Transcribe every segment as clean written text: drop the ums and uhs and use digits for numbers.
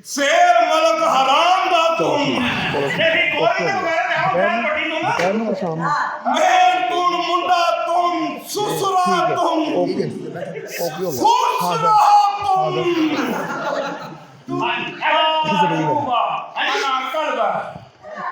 शेर मलक हराम दा तुम मैं तुम मुंडा तुम सुसरा तुम फुसरा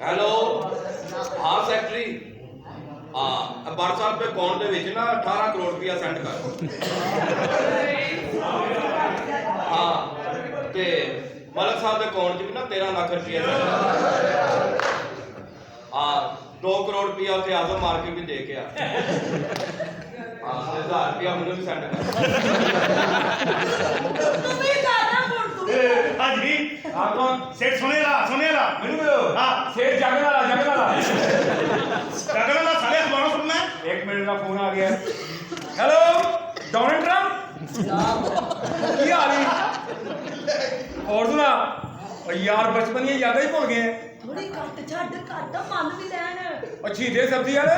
हेलो हाँ सैकटरी हाँ व्हाट्सएप पे अकाउंट के विच ना 18 करोड़ रुपया सेंड कर हाँ ते मलक साहब के अकाउंट भी ना 13 लाख रुपया हाँ 2 करोड़ रुपया उत्थे आजम मार के भी दे के आ हाँ 1000 रुपया मैंने भी सेंड कर हाँ जी हाँ कौन सेठ सुनेगा मैनू हाँ सेठ जगन वाला साले अखबारों सुनना है 1 मिनट का फोन आ गया हेलो डोनाल्ड ट्रम्प की हाल है और सुना यार बचपन की यादें ही भूल गए थोड़ी घट छड़ घट मन भी लैन अच्छी दे सब्जी वाले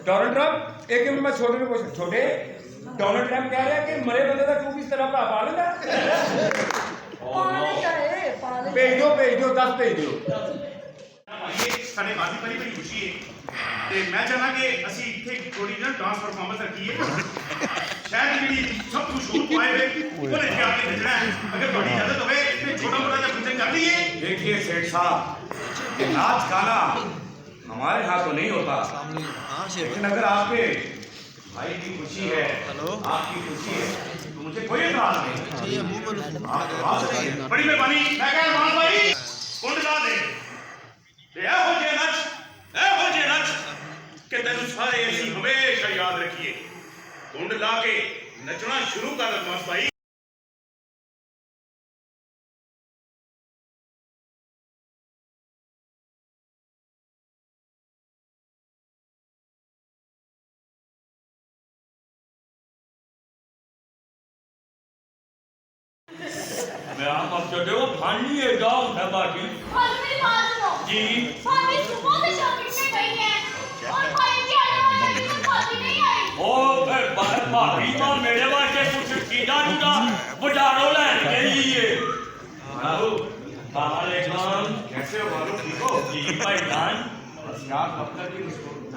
डोनाल्ड ट्रम्प एक मिनट मैं छोटे में क्वेश्चन छोटे डोनाल्ड ट्रम्प कह रहा है कि मरे बंदे का तू किस तरह भरा पा लेगा भेज दो 10 भेज दो ਸਾਡੇ ਬਾਜੀ ਬੜੀ ਬੜੀ ਖੁਸ਼ੀ ਹੈ ਤੇ ਮੈਂ ਚਾਹਨਾ ਕਿ ਅਸੀਂ ਇੱਥੇ ਥੋੜੀ ਨਾ ਡਾਂਸ ਪਰਫਾਰਮੈਂਸ ਰੱਖੀਏ ਸ਼ਾਇਦ ਜਿਹੜੀ ਸਭ ਕੁਝ ਸ਼ੋਰ ਪਾਏ ਵੇ ਉਹਨੇ ਜਾ ਕੇ भेजना है अगर बड़ी इजाजत होवे इसमें छोटा मोटा सा फंक्शन कर लिए देखिए सेठ साहब ये नाच गाना हमारे यहाँ तो नहीं होता लेकिन अगर आपके भाई की खुशी है आपकी खुशी है तो मुझे कोई एतराज नहीं आप आ सकते हैं बड़ी मेहरबानी मैं कह रहा हूं भाई कुंड ला दे ਇਹੋ ਜੇ ਨੱਚ ਕਿ ਤੈਨੂੰ ਸਾਰੇ ਅਸੀਂ ਹਮੇਸ਼ਾ ਯਾਦ ਰੱਖੀਏ ਕੁੰਡ ਲਾ ਕੇ ਨੱਚਣਾ ਸ਼ੁਰੂ ਕਰ ਬਸ ਭਾਈ मैं आप चले वो फानी है गाँव है बाकी जी भाभी सुबह से शॉपिंग में गई है और भाई की आने वाली तो भाभी नहीं आई ओ फिर भाभी तो मेरे वास्ते कुछ चीजा चूजा बाजारों लैन गई है हेलो वालेकुम कैसे हो बालू ठीक हो जी भाई जान बस यार कब तक ही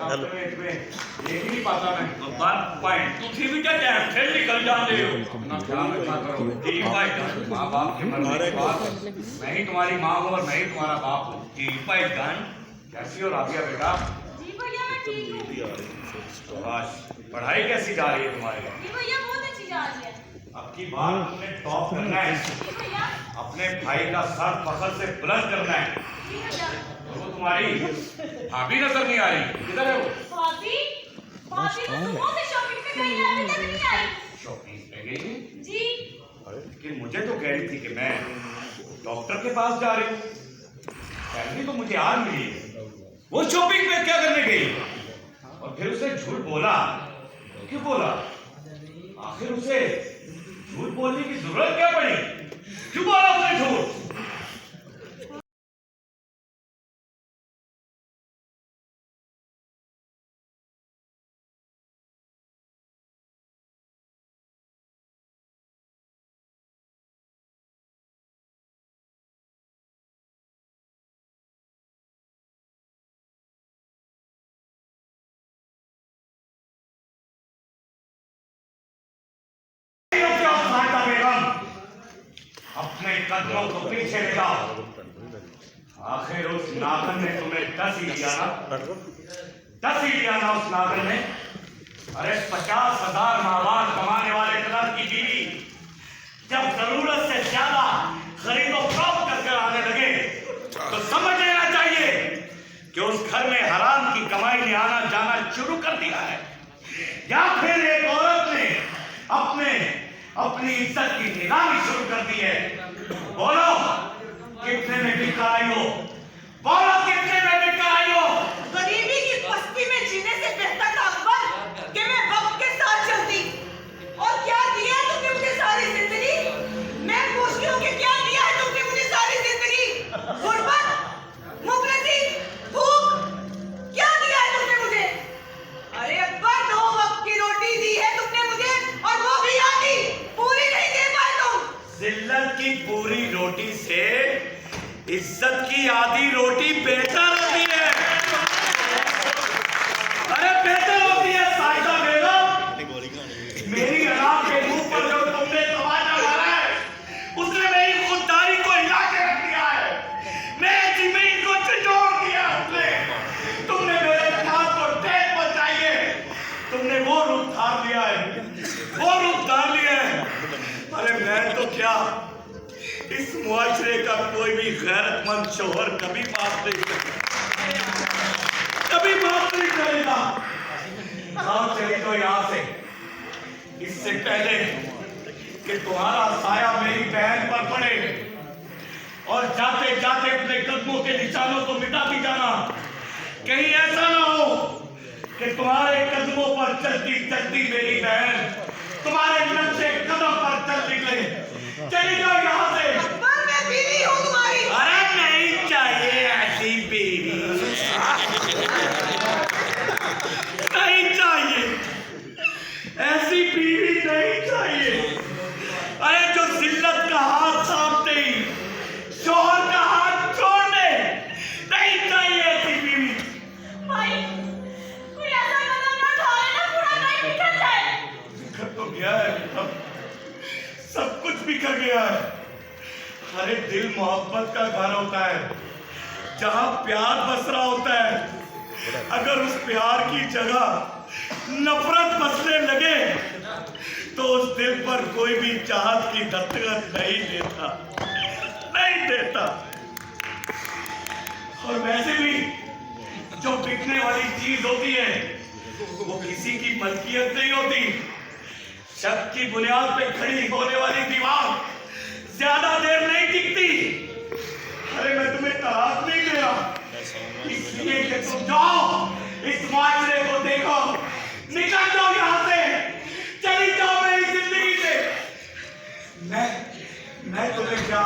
हेलो एक नहीं पाता मैं बात पॉइंट तू भी क्या टाइम से निकल जाते हो अपना ख्याल रखा करो जी भाई माँ बाप के मन में बात मैं ही तुम्हारी माँ हूँ और मैं ही तुम्हारा बाप हूँ जी भाई जान कैसी हो राबिया बेटा जी भैया मैं ठीक हूँ बस पढ़ाई कैसी जा रही है तुम्हारी जी भैया बहुत अच्छी जा रही है अब की बार तुमने टॉप करना है जी भैया अपने भाई का सर फखर से बुलंद करना है जी भैया वो तुम्हारी भाभी नजर नहीं आ रही किधर है वो भाभी भाभी तो सुबह से शॉपिंग में गई है अभी तक नहीं आई शॉपिंग पे गई है जी कि मुझे तो कह रही थी कि मैं डॉक्टर के पास जा रही हूँ पहले तो मुझे आज मिली है वो शॉपिंग में क्या करने गई और फिर उसे झूठ बोला क्यों बोला आखिर उसे झूठ बोलने की जरूरत क्या पड़ी क्यों बोला उसने झूठ अपने कदमों को पीछे ले जाओ आखिर उस नागन ने तुम्हें 10 ही दिया ना 10 ही दिया ना उस नागन ने अरे 50,000 माहवार कमाने वाले कदर की बीवी जब जरूरत से ज्यादा खरीदो फरोख्त करके आने लगे तो समझ लेना चाहिए कि उस घर में हराम की कमाई ने आना जाना शुरू कर दिया है या फिर एक औरत ने अपनी इज्जत की नीलामी शुरू कर दी है बोलो कितने में बिक आई हो बोलो कितने में बिक आई हो गरीबी की बस्ती में जीने से बेहतर था अकबर कि मैं वक्त के साथ चलती और क्या दिया तुमने मुझे सारी जिंदगी मैं की पूरी रोटी से इज्जत की आधी रोटी बेहतर होती है। अरे बेहतर होती है साहिदा बेगम। मेरी अनार के मुंह पर जो तुमने तमाचा मारा है उसने मेरी खुददारी को हिला के रख दिया है, मेरे जमीन को झिझोड़ दिया उसने। तुमने मेरे हाथ को ठेस पहुंचाई है, तुमने वो रूप धार लिया है, वो रूप धार लिया है। अरे मैं तो क्या, इस मुआशरे का कोई भी गैरतमंद शोहर कभी माफ नहीं करेगा, कभी माफ नहीं करेगा। हाँ चली तो यहाँ से, इससे पहले कि तुम्हारा साया मेरी बहन पर पड़े और जाते जाते अपने कदमों के निशानों को मिटा भी जाना। कहीं ऐसा ना हो कि तुम्हारे कदमों पर चलती चलती मेरी बहन तुम्हारे नक्शे कदम पर चल निकले। चली जाओ यहाँ से। अकबर मैं बीवी हूँ तुम्हारी। अरे नहीं चाहिए ऐसी बीवी, नहीं चाहिए ऐसी बीवी, नहीं चाहिए। अरे जो जिल्लत का हाथ थामते ही शोहर का हाथ छोड़ दे, नहीं चाहिए ऐसी बीवी। भाई कोई ऐसा कदम ना उठाए ना पूरा कहीं बिखर जाए। बिखर तो गया है, अब सब कुछ बिखर गया है। अरे दिल मोहब्बत का घर होता है जहां प्यार बस रहा होता है। अगर उस प्यार की जगह नफरत बसने लगे तो उस दिल पर कोई भी चाहत की दस्तखत नहीं देता, नहीं देता। और वैसे भी जो बिकने वाली चीज होती है वो किसी की मलकियत नहीं होती। शक की बुनियाद पे खड़ी होने वाली दीवार ज्यादा देर नहीं टिकती। अरे मैं तुम्हें तलाक नहीं दे रहा, इसलिए कि तुम जाओ इस माजरे को देखो, निकल जाओ यहाँ से, चली जाओ मेरी जिंदगी से। मैं तुम्हें क्या,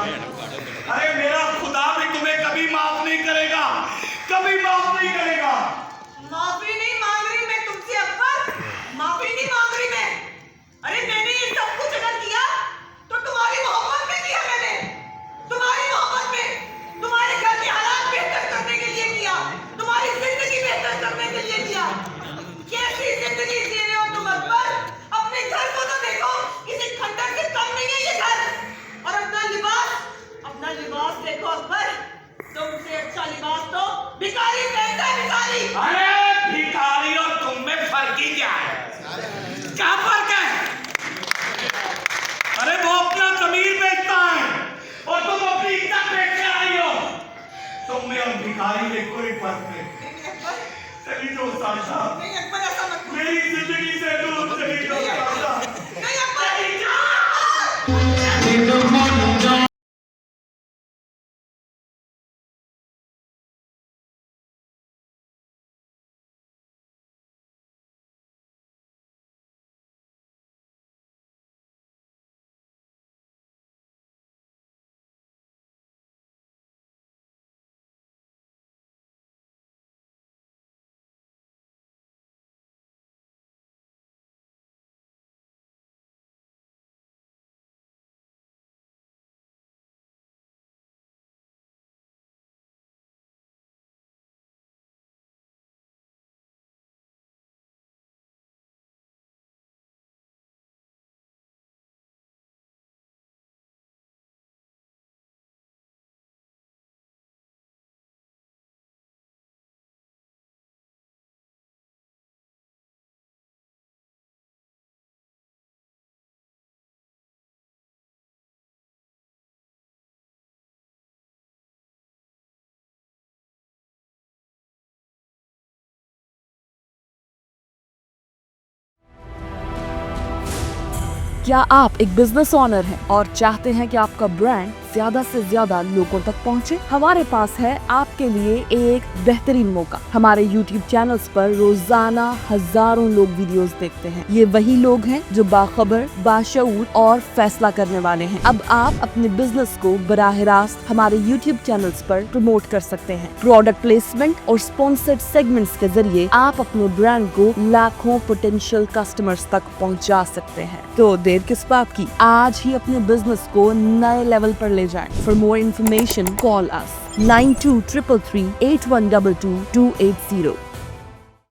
अरे मेरा खुदा भी तुम्हें कभी माफ नहीं करेगा, कभी माफ नहीं करेगा। माफी नहीं मांग रही मैं तुमसे अकबर, माफी नहीं मांग रही मैं। अरे मैंने ये सब कुछ अगर किया तो तुम्हारी मोहब्बत में किया, मैंने तुम्हारी मोहब्बत में, तुम्हारे घर के हालात बेहतर करने के लिए किया, तुम्हारी जिंदगी बेहतर करने के लिए किया। कैसी जिंदगी जी रहे हो तुम अकबर? अपने घर को तो देखो, किसी खंडर से कम नहीं है ये घर। और अपना लिबास देखो अकबर, तुमसे अच्छा लिबास तो भिखारी पहनता है, भिखारी। अरे भिखारी और तुम में फर्क ही क्या है? क्या फर्क है? अरे वो अपना जमीर बेचता है और तुम अपनी इज्जत बेच कर आई हो। तुम में और भिखारी में कोई फर्क नहीं। चली जाओ साजा, नहीं अकबर ऐसा मत करो। मेरी जिंदगी से दूर चली जाओ साजा। नहीं अकबर, चली जाओ। क्या आप एक बिजनेस ओनर हैं और चाहते हैं कि आपका ब्रांड ज्यादा से ज्यादा लोगों तक पहुंचे, हमारे पास है आपके लिए एक बेहतरीन मौका। हमारे YouTube चैनल्स पर रोजाना हजारों लोग वीडियोस देखते हैं। ये वही लोग हैं जो बाखबर, बाशऊर और फैसला करने वाले हैं। अब आप अपने बिजनेस को बराह रास्त हमारे YouTube चैनल्स पर प्रमोट कर सकते हैं। प्रोडक्ट प्लेसमेंट और स्पॉन्सर्ड सेगमेंट्स के जरिए आप अपने ब्रांड को लाखों पोटेंशियल कस्टमर्स तक पहुंचा सकते हैं। तो देर किस बात की, आज ही अपने बिजनेस को नए लेवल पर ले जाएं। For more information call us 923338122280।